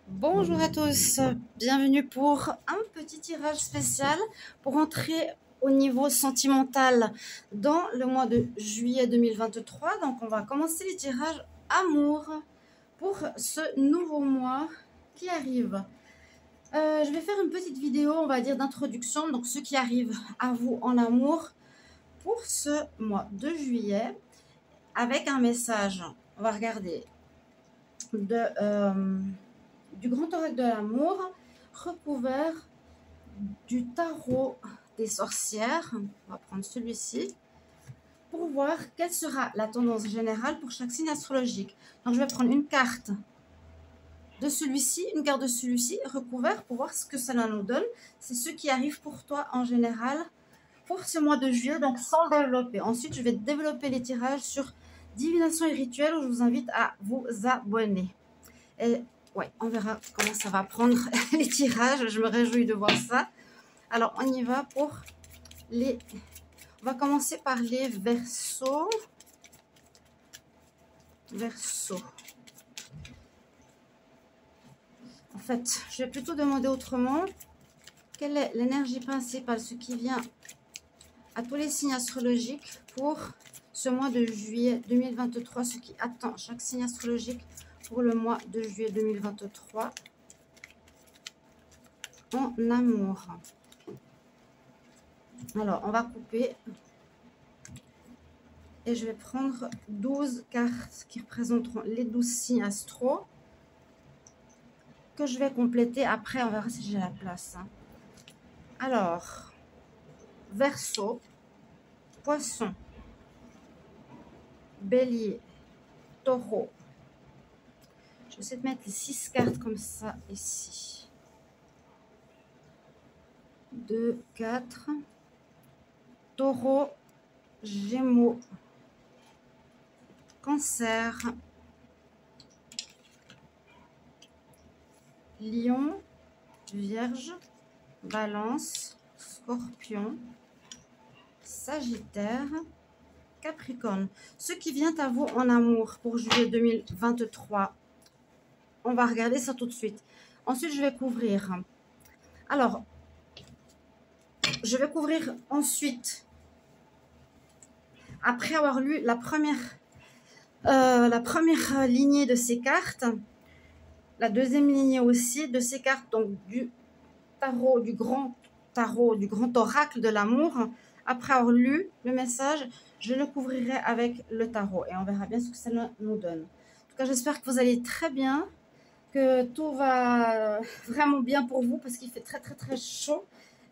Bonjour à tous, bienvenue pour un petit tirage spécial pour entrer au niveau sentimental dans le mois de juillet 2023. Donc on va commencer les tirages amour pour ce nouveau mois qui arrive. Je vais faire une petite vidéo, on va dire, d'introduction, donc ce qui arrive à vous en amour pour ce mois de juillet avec un message. On va regarder du grand oracle de l'amour recouvert du tarot des sorcières. On va prendre celui-ci pour voir quelle sera la tendance générale pour chaque signe astrologique. Donc je vais prendre une carte de celui-ci, une carte de celui-ci recouvert pour voir ce que cela nous donne. C'est ce qui arrive pour toi en général pour ce mois de juillet, donc sans développer. Ensuite, je vais développer les tirages sur divination et rituel où je vous invite à vous abonner. Et ouais, on verra comment ça va prendre les tirages. Je me réjouis de voir ça. Alors, on y va pour les... On va commencer par les Verseaux. Verseaux. En fait, je vais plutôt demander autrement. Quelle est l'énergie principale, ce qui vient à tous les signes astrologiques pour ce mois de juillet 2023, ce qui attend chaque signe astrologique pour le mois de juillet 2023 en amour. Alors, on va couper et je vais prendre 12 cartes qui représenteront les 12 signes astro que je vais compléter après. On verra si j'ai la place. Alors, Verseau, Poisson, Bélier, Taureau. Je vais essayer de mettre les 6 cartes comme ça ici. 2, 4. Taureau, Gémeaux, Cancer, Lion, Vierge, Balance, Scorpion, Sagittaire, Capricorne. Ce qui vient à vous en amour pour juillet 2023. On va regarder ça tout de suite. Ensuite, je vais couvrir. Alors, je vais couvrir ensuite, après avoir lu la première lignée de ces cartes, la deuxième lignée aussi de ces cartes, donc du tarot, du grand oracle de l'amour. Après avoir lu le message, je le couvrirai avec le tarot et on verra bien ce que ça nous donne. En tout cas, j'espère que vous allez très bien, que tout va vraiment bien pour vous parce qu'il fait très très très chaud.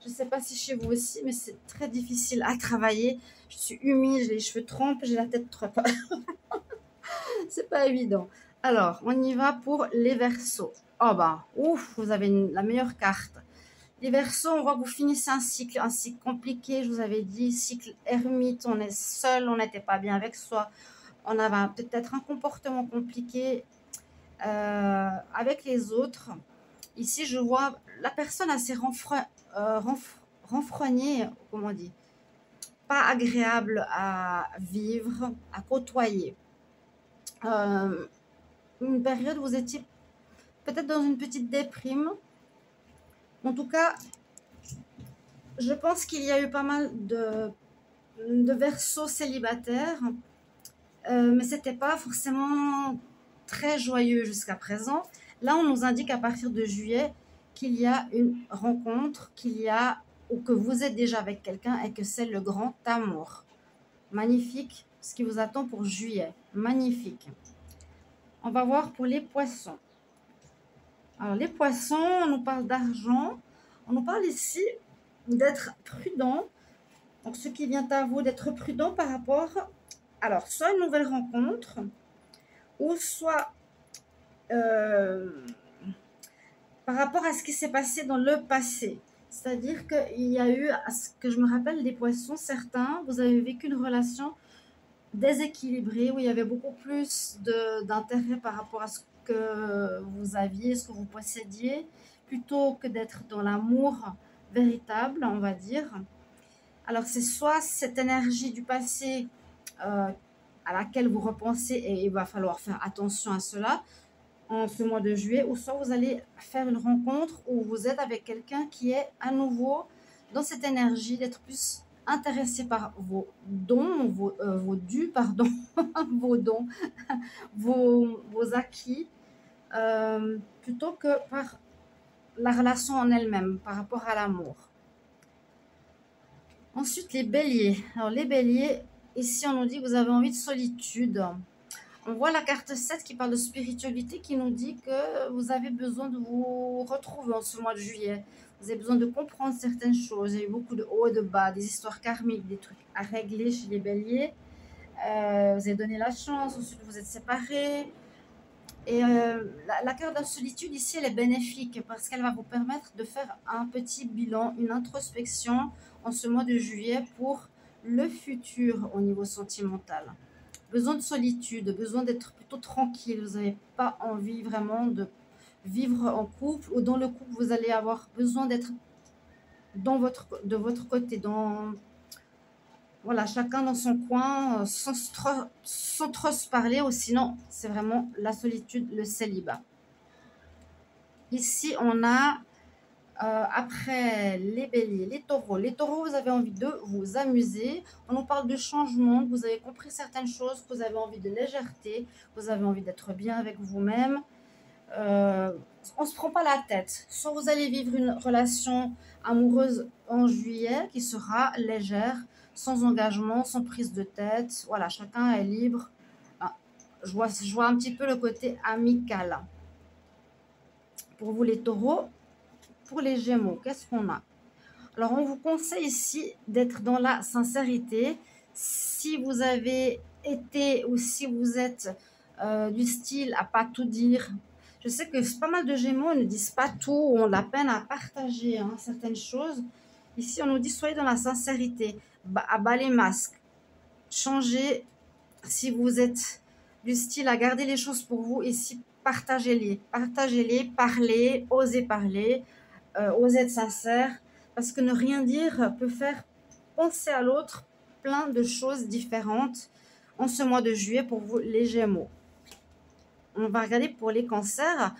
Je ne sais pas si chez vous aussi, mais c'est très difficile à travailler. Je suis humide, j'ai les cheveux trempés, j'ai la tête trop. C'est pas évident. Alors, on y va pour les Verseaux. Oh bah, ouf, vous avez la meilleure carte. Les Verseaux, on voit que vous finissez un cycle compliqué. Je vous avais dit, cycle ermite, on est seul, on n'était pas bien avec soi. On avait peut-être un comportement compliqué avec les autres. Ici, je vois la personne assez renfrognée, comment on dit, pas agréable à vivre, à côtoyer. Une période où vous étiez peut-être dans une petite déprime. En tout cas, je pense qu'il y a eu pas mal de Verseaux célibataires, mais c'était pas forcément très joyeux jusqu'à présent. Là, on nous indique à partir de juillet qu'il y a une rencontre, qu'il y a ou que vous êtes déjà avec quelqu'un et que c'est le grand amour. Magnifique ce qui vous attend pour juillet. Magnifique. On va voir pour les poissons. Alors, les poissons, on nous parle d'argent. On nous parle ici d'être prudent. Donc, ce qui vient à vous d'être prudent par rapport, alors, soit une nouvelle rencontre, ou soit par rapport à ce qui s'est passé dans le passé. C'est-à-dire qu'il y a eu, à ce que je me rappelle des poissons, certains, vous avez vécu une relation déséquilibrée où il y avait beaucoup plus d'intérêt par rapport à ce que vous aviez, ce que vous possédiez, plutôt que d'être dans l'amour véritable, on va dire. Alors, c'est soit cette énergie du passé à laquelle vous repensez et il va falloir faire attention à cela. en ce mois de juillet, ou soit vous allez faire une rencontre où vous êtes avec quelqu'un qui est à nouveau dans cette énergie d'être plus intéressé par vos dons, vos dus, pardon, vos dons, vos acquis, plutôt que par la relation en elle-même, par rapport à l'amour. Ensuite, les béliers. Alors, les béliers, ici, on nous dit que vous avez envie de solitude. On voit la carte 7 qui parle de spiritualité, qui nous dit que vous avez besoin de vous retrouver en ce mois de juillet. Vous avez besoin de comprendre certaines choses. Il y a eu beaucoup de hauts et de bas, des histoires karmiques, des trucs à régler chez les béliers. Vous avez donné la chance, ensuite vous êtes séparés. Et la carte de solitude ici, elle est bénéfique parce qu'elle va vous permettre de faire un petit bilan, une introspection en ce mois de juillet pour le futur au niveau sentimental. Besoin de solitude, besoin d'être plutôt tranquille. Vous n'avez pas envie vraiment de vivre en couple, ou dans le couple, vous allez avoir besoin d'être de votre côté, voilà, chacun dans son coin, sans trop se parler, ou sinon, c'est vraiment la solitude, le célibat. Ici, on a, après les béliers, les taureaux. Les taureaux, vous avez envie de vous amuser. On nous parle de changement, vous avez compris certaines choses, vous avez envie de légèreté, vous avez envie d'être bien avec vous-même. On ne se prend pas la tête. Soit vous allez vivre une relation amoureuse en juillet qui sera légère, sans engagement, sans prise de tête. Voilà, chacun est libre. Je vois un petit peu le côté amical. Pour vous les taureaux, pour les gémeaux, qu'est-ce qu'on a? Alors, on vous conseille ici d'être dans la sincérité. Si vous avez été ou si vous êtes du style à pas tout dire, je sais que pas mal de gémeaux ne disent pas tout, ont la peine à partager certaines choses. Ici, on nous dit soyez dans la sincérité, à bas les masques, changez. Si vous êtes du style à garder les choses pour vous, ici, partagez-les, parlez, osez parler, osez être sincère, parce que ne rien dire peut faire penser à l'autre plein de choses différentes en ce mois de juillet pour vous, les gémeaux. On va regarder pour les cancers.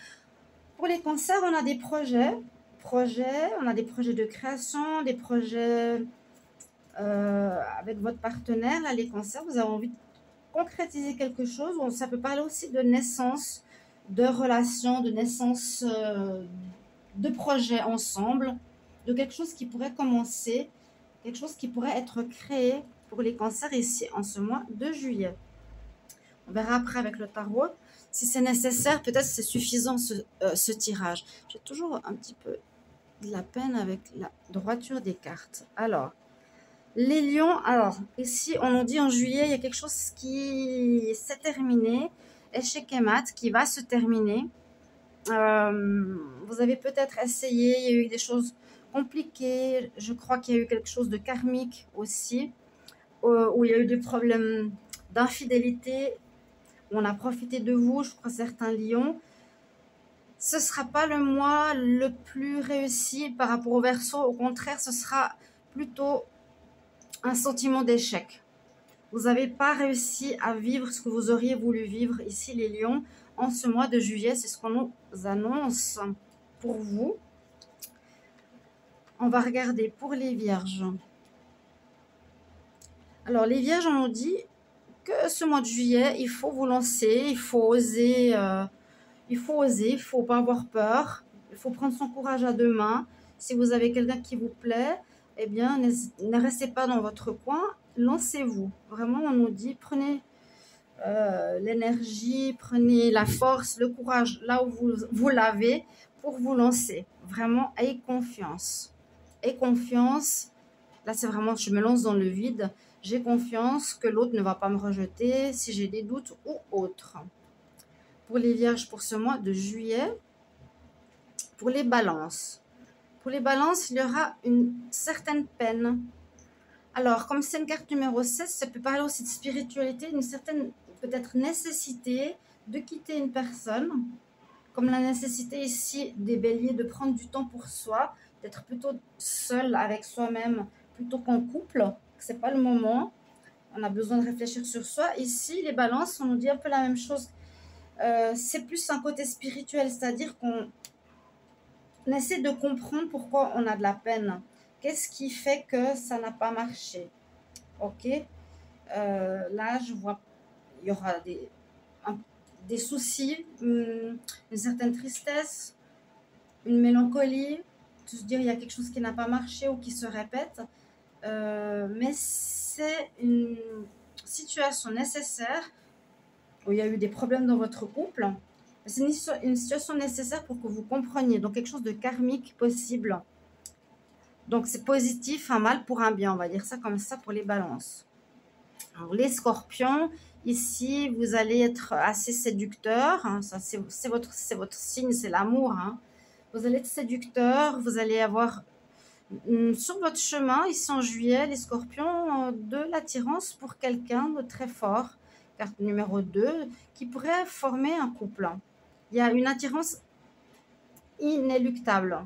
Pour les cancers, on a des projets, on a des projets de création, des projets avec votre partenaire. Là, les cancers, vous avez envie de concrétiser quelque chose. Ça peut parler aussi de naissance, de relation, de naissance de projets ensemble, de quelque chose qui pourrait commencer, quelque chose qui pourrait être créé pour les cancers ici en ce mois de juillet. On verra après avec le tarot. Si c'est nécessaire, peut-être c'est suffisant ce tirage. J'ai toujours un petit peu de la peine avec la droiture des cartes. Alors, les lions, alors ici on nous dit en juillet, il y a quelque chose qui s'est terminé, échec et mat, qui va se terminer. Vous avez peut-être essayé, il y a eu des choses compliquées, je crois qu'il y a eu quelque chose de karmique aussi, où il y a eu des problèmes d'infidélité, où on a profité de vous, je crois certains lions. Ce ne sera pas le mois le plus réussi par rapport au Verseau, au contraire, ce sera plutôt un sentiment d'échec. Vous n'avez pas réussi à vivre ce que vous auriez voulu vivre ici, les lions, en ce mois de juillet. C'est ce qu'on nous annonce pour vous. On va regarder pour les vierges. Alors, les vierges, on nous dit que ce mois de juillet, il faut vous lancer, il faut oser, il ne faut pas avoir peur, il faut prendre son courage à deux mains. Si vous avez quelqu'un qui vous plaît, eh bien, ne restez pas dans votre coin, lancez-vous. Vraiment, on nous dit, prenez l'énergie, prenez la force, le courage là où vous l'avez pour vous lancer. Vraiment, ayez confiance. Ayez confiance. Là, c'est vraiment, je me lance dans le vide. J'ai confiance que l'autre ne va pas me rejeter si j'ai des doutes ou autres. Pour les vierges, pour ce mois de juillet, pour les balances. Pour les balances, il y aura une certaine peine. Alors, comme c'est une carte numéro 16, ça peut parler aussi de spiritualité, une certaine peut-être nécessité de quitter une personne, comme la nécessité ici des béliers de prendre du temps pour soi, d'être plutôt seul avec soi-même plutôt qu'en couple. Ce n'est pas le moment. On a besoin de réfléchir sur soi. Ici, les balances, on nous dit un peu la même chose c'est plus un côté spirituel, c'est-à-dire qu'on essaie de comprendre pourquoi on a de la peine. Qu'est-ce qui fait que ça n'a pas marché? Ok. Là, je vois, il y aura des soucis, une certaine tristesse, une mélancolie, de se dire il y a quelque chose qui n'a pas marché ou qui se répète. Mais c'est une situation nécessaire où il y a eu des problèmes dans votre couple. C'est une situation nécessaire pour que vous compreniez. Donc, quelque chose de karmique possible. Donc, c'est positif, un mal pour un bien. On va dire ça comme ça pour les balances. Alors, les scorpions, ici, vous allez être assez séducteur. Hein, ça, c'est votre signe, c'est l'amour. Hein. Vous allez être séducteur. Vous allez avoir sur votre chemin, ici en juillet, les scorpions, de l'attirance pour quelqu'un de très fort. Carte numéro 2, qui pourrait former un couple. Il y a une attirance inéluctable.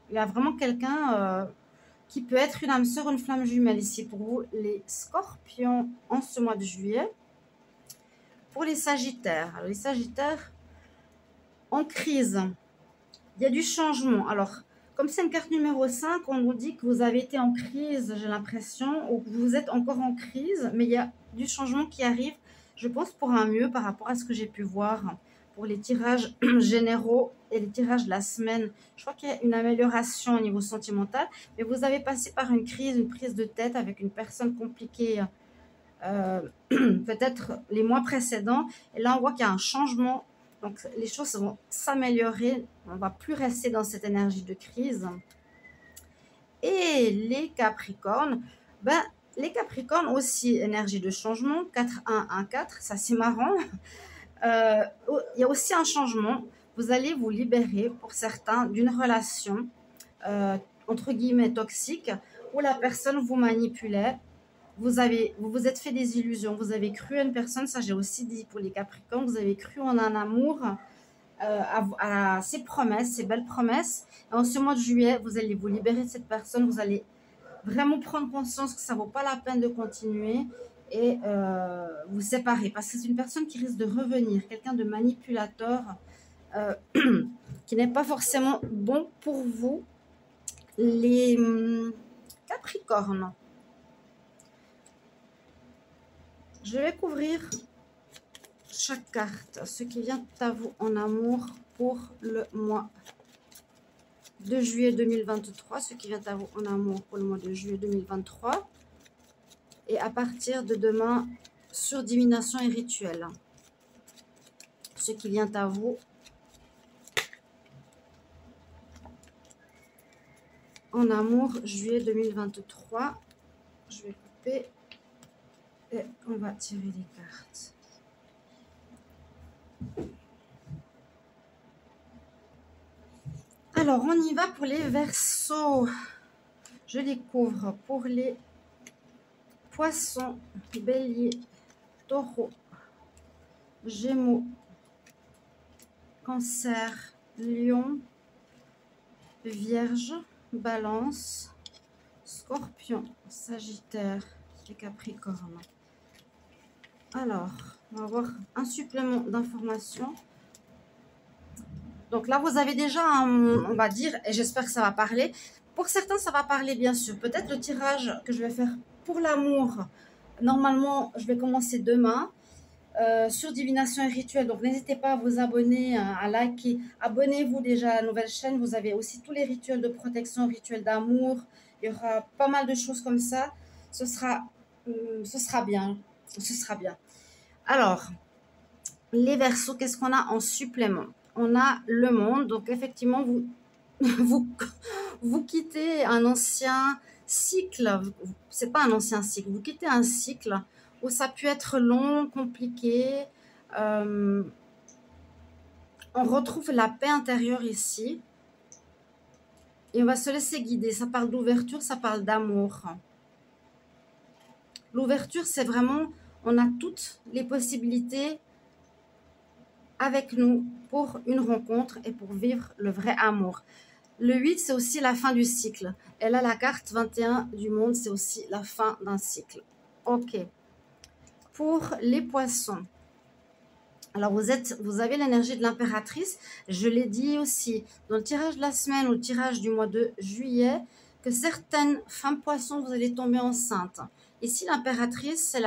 Il y a vraiment quelqu'un qui peut être une âme sœur, une flamme jumelle ici pour vous, les scorpions, en ce mois de juillet. Pour les sagittaires, alors les sagittaires en crise, il y a du changement. Alors, comme c'est une carte numéro 5, on nous dit que vous avez été en crise, j'ai l'impression, ou que vous êtes encore en crise, mais il y a du changement qui arrive, je pense, pour un mieux par rapport à ce que j'ai pu voir pour les tirages généraux et les tirages de la semaine. Je crois qu'il y a une amélioration au niveau sentimental, mais vous avez passé par une crise, une prise de tête avec une personne compliquée, peut-être les mois précédents, et là on voit qu'il y a un changement. Donc, les choses vont s'améliorer. On ne va plus rester dans cette énergie de crise. Et les Capricornes, ben, les Capricornes aussi, énergie de changement, 4-1-1-4, ça c'est marrant. Il y a aussi un changement. Vous allez vous libérer, pour certains, d'une relation, entre guillemets, toxique, où la personne vous manipulait. Vous vous êtes fait des illusions, vous avez cru à une personne, ça j'ai aussi dit pour les Capricornes, vous avez cru en un amour, à ses promesses, ses belles promesses. Et en ce mois de juillet, vous allez vous libérer de cette personne, vous allez vraiment prendre conscience que ça ne vaut pas la peine de continuer et vous séparer. Parce que c'est une personne qui risque de revenir, quelqu'un de manipulateur qui n'est pas forcément bon pour vous. Les Capricornes. Je vais couvrir chaque carte, ce qui vient à vous en amour pour le mois de juillet 2023, ce qui vient à vous en amour pour le mois de juillet 2023, et à partir de demain sur divination et rituel, ce qui vient à vous en amour juillet 2023. Je vais couper et on va tirer les cartes. Alors, on y va pour les Verseaux. Je les couvre pour les Poissons, Bélier, Taureau, Gémeaux, Cancer, Lion, Vierge, Balance, Scorpion, Sagittaire et Capricorne. Alors, on va avoir un supplément d'informations. Donc là, vous avez déjà, on va dire, et j'espère que ça va parler. Pour certains, ça va parler, bien sûr. Peut-être le tirage que je vais faire pour l'amour. Normalement, je vais commencer demain sur Divination et Rituel. Donc, n'hésitez pas à vous abonner, à liker. Abonnez-vous déjà à la nouvelle chaîne. Vous avez aussi tous les rituels de protection, rituels d'amour. Il y aura pas mal de choses comme ça. Ce sera bien. Ce sera bien. Alors, les Verseaux, qu'est-ce qu'on a en supplément? On a le monde. Donc, effectivement, vous quittez un ancien cycle. C'est pas un ancien cycle. Vous quittez un cycle où ça a pu être long, compliqué. On retrouve la paix intérieure ici. Et on va se laisser guider. Ça parle d'ouverture, ça parle d'amour. L'ouverture, c'est vraiment, on a toutes les possibilités avec nous pour une rencontre et pour vivre le vrai amour. Le 8, c'est aussi la fin du cycle. Et là, la carte 21 du monde, c'est aussi la fin d'un cycle. Ok. Pour les poissons. Alors, vous avez l'énergie de l'impératrice. Je l'ai dit aussi dans le tirage de la semaine ou le tirage du mois de juillet, que certaines femmes poissons, vous allez tomber enceinte. Ici, l'impératrice,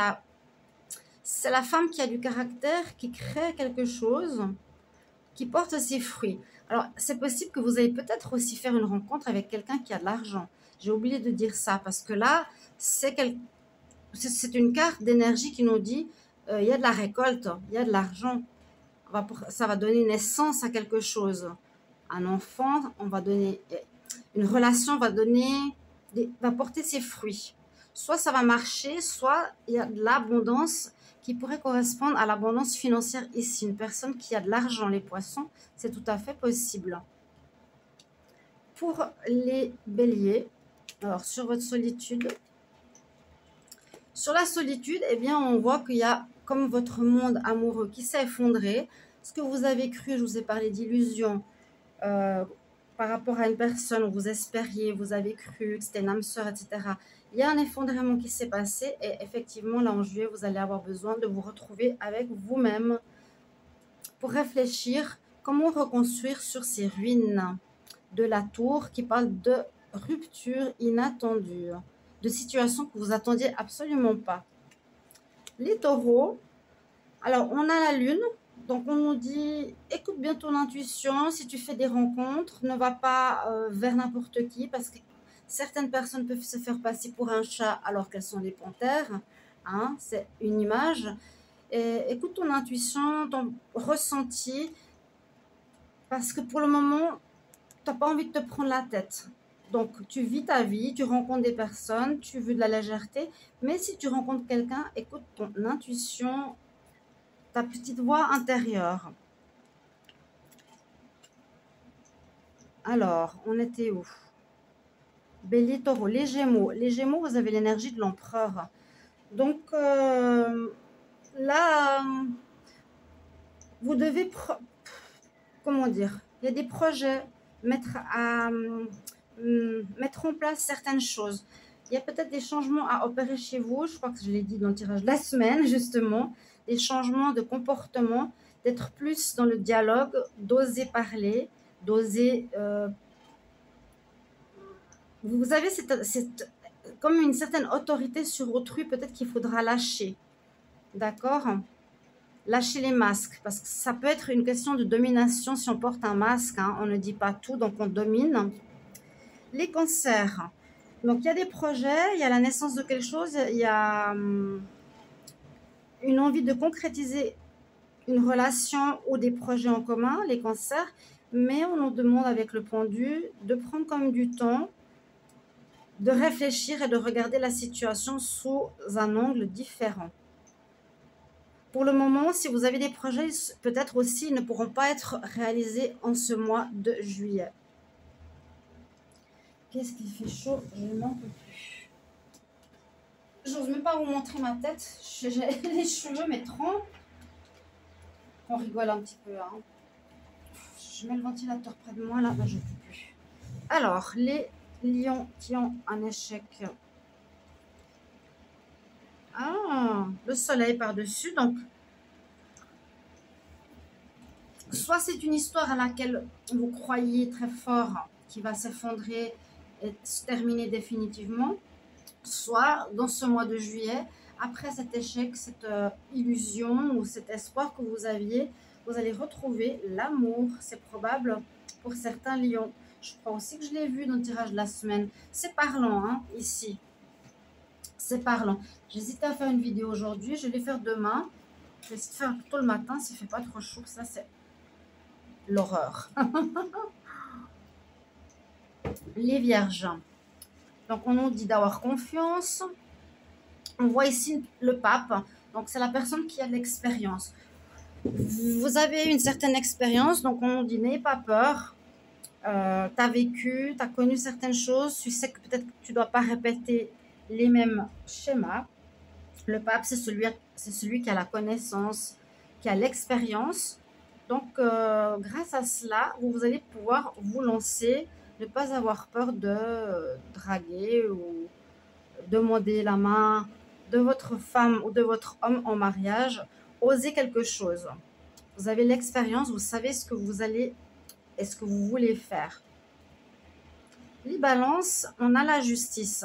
c'est la femme qui a du caractère, qui crée quelque chose, qui porte ses fruits. Alors, c'est possible que vous allez peut-être aussi faire une rencontre avec quelqu'un qui a de l'argent. J'ai oublié de dire ça parce que là, c'est une carte d'énergie qui nous dit il y a de la récolte, il y a de l'argent. Ça va donner naissance à quelque chose. Un enfant, on va donner une relation, va porter ses fruits. Soit ça va marcher, soit il y a de l'abondance qui pourrait correspondre à l'abondance financière ici. Une personne qui a de l'argent, les poissons, c'est tout à fait possible. Pour les béliers, alors sur votre solitude, sur la solitude, eh bien, on voit qu'il y a comme votre monde amoureux qui s'est effondré. Ce que vous avez cru, je vous ai parlé d'illusion par rapport à une personne où vous espériez, vous avez cru que c'était une âme sœur, etc. Il y a un effondrement qui s'est passé et effectivement, là en juillet, vous allez avoir besoin de vous retrouver avec vous-même pour réfléchir comment reconstruire sur ces ruines de la tour qui parle de rupture inattendue, de situations que vous attendiez absolument pas. Les taureaux, alors on a la lune, donc on nous dit écoute bien ton intuition, si tu fais des rencontres, ne va pas vers n'importe qui parce que certaines personnes peuvent se faire passer pour un chat alors qu'elles sont des panthères, hein, c'est une image. Et écoute ton intuition, ton ressenti, parce que pour le moment, tu n'as pas envie de te prendre la tête. Donc, tu vis ta vie, tu rencontres des personnes, tu veux de la légèreté, mais si tu rencontres quelqu'un, écoute ton intuition, ta petite voix intérieure. Alors, on était où? Bélier, taureau, les gémeaux. Les gémeaux, vous avez l'énergie de l'empereur. Donc, là, vous devez, comment dire, il y a des projets, mettre en place certaines choses. Il y a peut-être des changements à opérer chez vous, je crois que je l'ai dit dans le tirage de la semaine, justement, des changements de comportement, d'être plus dans le dialogue, d'oser parler, d'oser... vous avez comme une certaine autorité sur autrui, peut-être qu'il faudra lâcher, d'accord ? Lâcher les masques, parce que ça peut être une question de domination si on porte un masque, hein, on ne dit pas tout, donc on domine. Les cancers, donc il y a des projets, il y a la naissance de quelque chose, il y a une envie de concrétiser une relation ou des projets en commun, les cancers, mais on nous demande avec le pendu de prendre quand même du temps, de réfléchir et de regarder la situation sous un angle différent. Pour le moment, si vous avez des projets, peut-être aussi, ils ne pourront pas être réalisés en ce mois de juillet. Qu'est-ce qu'il fait chaud? Je n'en peux plus. J'ose même pas vous montrer ma tête. J'ai les cheveux, mais trop. On rigole un petit peu. Hein. Je mets le ventilateur près de moi, là. Ben, je ne peux plus. Alors, les lions qui ont un échec. Ah, le soleil par-dessus. Donc, soit c'est une histoire à laquelle vous croyez très fort qui va s'effondrer et se terminer définitivement, soit dans ce mois de juillet, après cet échec, cette illusion ou cet espoir que vous aviez, vous allez retrouver l'amour. C'est probable pour certains lions. Je crois aussi que je l'ai vu dans le tirage de la semaine. C'est parlant, hein, ici. C'est parlant. J'hésitais à faire une vidéo aujourd'hui. Je vais faire demain. Je vais essayer de faire tôt le matin s'il ne fait pas trop chaud. Ça, c'est l'horreur. Les vierges. Donc, on nous dit d'avoir confiance. On voit ici le pape. Donc, c'est la personne qui a de l'expérience. Vous avez une certaine expérience. Donc, on nous dit n'ayez pas peur. Tu as vécu, tu as connu certaines choses. Tu sais que peut-être que tu ne dois pas répéter les mêmes schémas. Le pape, c'est celui qui a la connaissance, qui a l'expérience. Donc, grâce à cela, vous allez pouvoir vous lancer, ne pas avoir peur de draguer ou demander la main de votre femme ou de votre homme en mariage. Osez quelque chose. Vous avez l'expérience, vous savez ce que vous allez et ce que vous voulez faire. Les balances, on a la justice.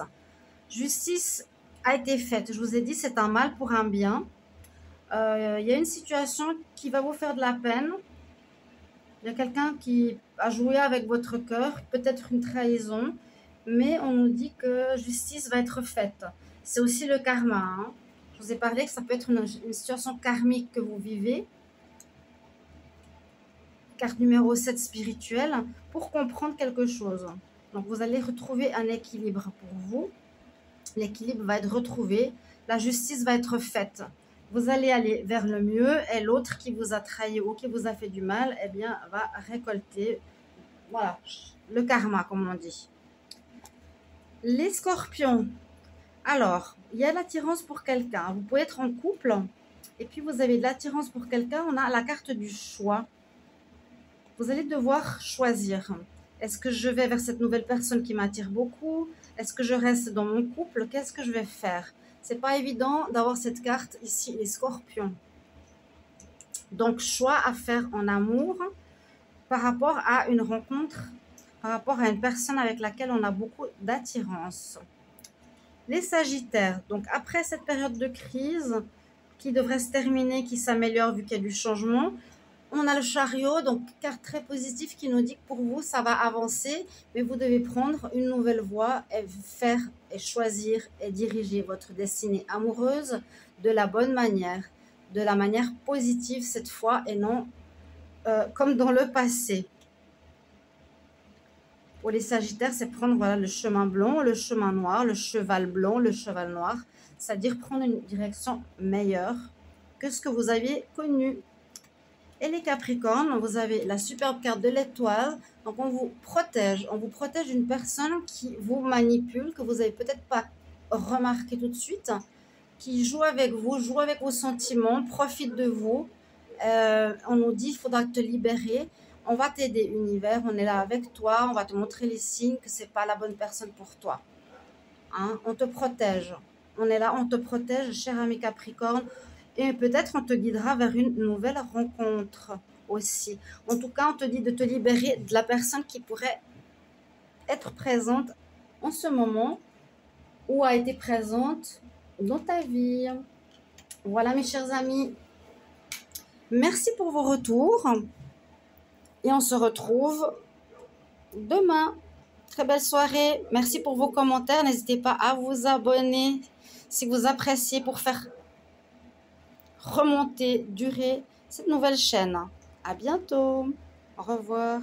Justice a été faite. Je vous ai dit, c'est un mal pour un bien. Il y a une situation qui va vous faire de la peine. Il y a quelqu'un qui a joué avec votre cœur, peut-être une trahison, mais on nous dit que justice va être faite. C'est aussi le karma. Hein. Je vous ai parlé que ça peut être une situation karmique que vous vivez. Carte numéro 7 spirituelle, pour comprendre quelque chose. Donc vous allez retrouver un équilibre pour vous. L'équilibre va être retrouvé. La justice va être faite. Vous allez aller vers le mieux et l'autre qui vous a trahi ou qui vous a fait du mal, eh bien, va récolter, voilà, le karma, comme on dit. Les scorpions. Alors, il y a l'attirance pour quelqu'un. Vous pouvez être en couple et puis vous avez de l'attirance pour quelqu'un. On a la carte du choix. Vous allez devoir choisir. Est-ce que je vais vers cette nouvelle personne qui m'attire beaucoup? Est-ce que je reste dans mon couple? Qu'est-ce que je vais faire? C'est pas évident d'avoir cette carte ici, les scorpions. Donc, choix à faire en amour par rapport à une rencontre, par rapport à une personne avec laquelle on a beaucoup d'attirance. Les sagittaires, donc après cette période de crise qui devrait se terminer, qui s'améliore vu qu'il y a du changement, on a le chariot, donc carte très positive qui nous dit que pour vous, ça va avancer, mais vous devez prendre une nouvelle voie et faire et choisir et diriger votre destinée amoureuse de la bonne manière, de la manière positive cette fois et non comme dans le passé. Pour les sagittaires, c'est prendre voilà, le chemin blanc, le chemin noir, le cheval blanc, le cheval noir, c'est-à-dire prendre une direction meilleure que ce que vous aviez connu. Et les Capricornes, vous avez la superbe carte de l'étoile. Donc, on vous protège d'une personne qui vous manipule, que vous n'avez peut-être pas remarqué tout de suite, qui joue avec vous, joue avec vos sentiments, profite de vous. On nous dit, il faudra te libérer. On va t'aider, univers. On est là avec toi. On va te montrer les signes que ce n'est pas la bonne personne pour toi. Hein? On te protège. On est là, on te protège, cher ami Capricorne. Et peut-être on te guidera vers une nouvelle rencontre aussi. En tout cas, on te dit de te libérer de la personne qui pourrait être présente en ce moment ou a été présente dans ta vie. Voilà mes chers amis. Merci pour vos retours. Et on se retrouve demain. Très belle soirée. Merci pour vos commentaires. N'hésitez pas à vous abonner si vous appréciez pour faire remonter, durer cette nouvelle chaîne. À bientôt. Au revoir.